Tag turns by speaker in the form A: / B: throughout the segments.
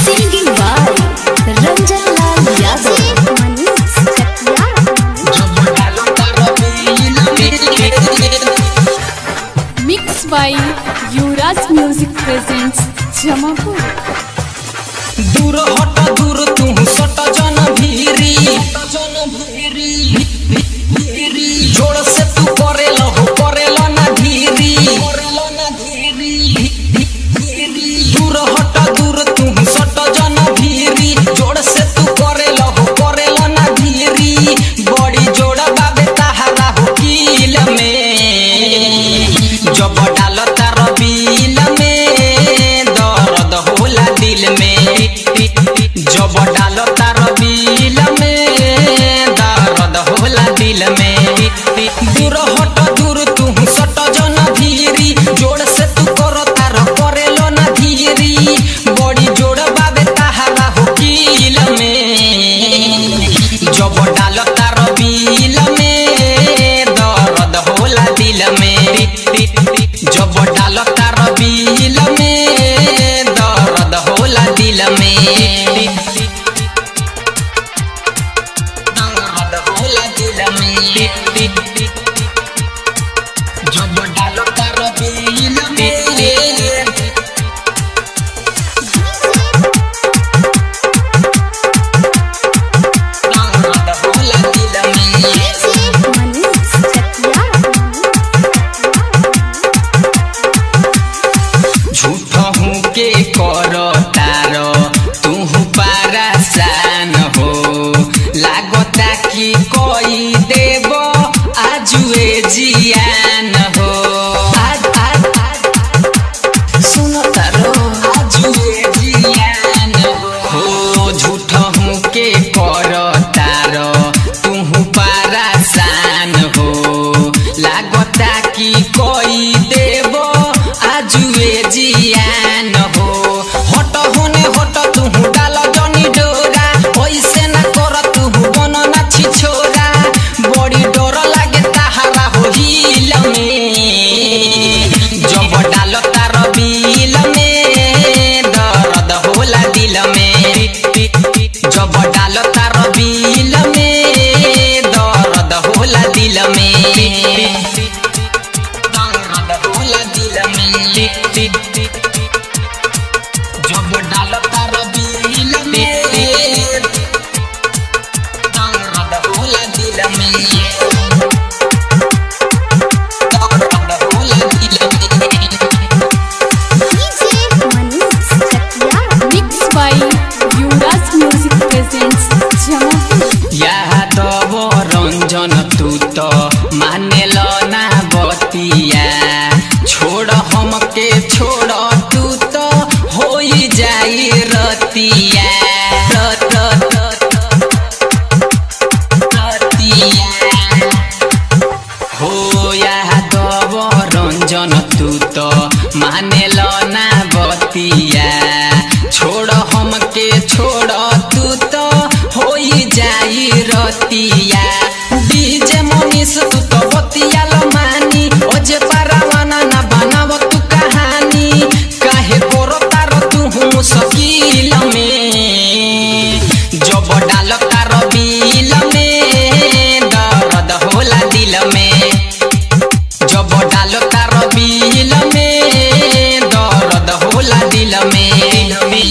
A: Singing by Ranjan Lal Yadav. Mixed by Yuvraj Music presents Jamapur.
B: दूर हट दूर तू सट जन भीरी जोड़ से तू करेलो ना धीरी दूर हट दूर तू सट जन भीरी जोड़ से तू करेलो ना धीरी बड़ी जोड़ बाबे ताहारा हो कील में जब डाल तार बिल में दर्द होला दिल में जब डाल तार बिल में दर्द होला दिल में दूर हट दूर तू सट जन भीरी जोड़ से तू करो तार करेलो ना धीरी बड़ी जोड़ बाबे ताहारा हो कील में जब डाल तार बिल में दर्द होला दिल में जब डाल तार बिल में दर्द होला दिल में जब डाल तार बिल में झूठ हूँ के करो तारो तू पारासान हो लागता कि कोई देव आजुए जियान हो सुनो तारो आजुए जियान हो झूठ हूँ के करो तारो तू पारासान हो लागता कि कोई देव आजुए जियान हो हट होने हट तू डाल जनी डोरा ओइसे ना कर तू बन ना छिछोरा बड़ी डर लागे ताहारा हो हिल में जब डाल तार बिल में दर्द होला दिल में जब डाल तार बिल में दर्द होला दिल में जब डाल तार बिल में दर्द होला दिल में
A: Mixed by Yuvraj Music presents Jamapur.
B: Yadav Ranjan तू तो मानेल ना बतिया छोड़ हमके छोड़ तू तो हो जाई रतिया हो यादव रंजन तू तो मानेल ना बतिया छोड़ हमके छोड़ तू तो हो जाई रतिया डीजे मनीष तू तो बतिया लो मानी ओजे पारावाना ना बनाव तू कहानी काहे करो तारो तू मुश्किल में जब डाल तार बिल में दर्द होला दिल में जब डाल तार बिल में दर्द होला दिल में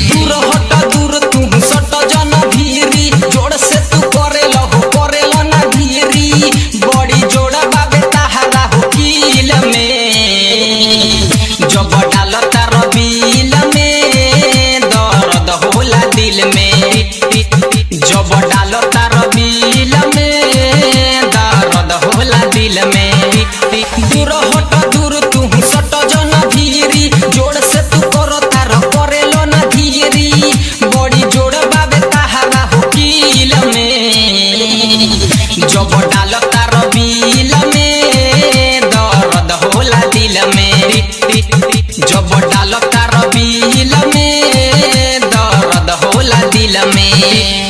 B: दूर हट दूर तू सट जन भीरी जोड़ से तू करेलो ना धीरी बड़ी जोड़ बाबे ताहारा हो कील में जब डाल तार बिल में दर्द होला दिल में जब डाल तार बिल में दर्द होला दिल में दूर हट दूर तू सट जन भीरी जोड़ से तू करो तार करेलो ना धीरी बड़ी जोड़ बाबे ताहारा हो कील में जब डाल तार बिल में दर्द होला दिल में जब डाल तार बिल में दर्द होला दिल में।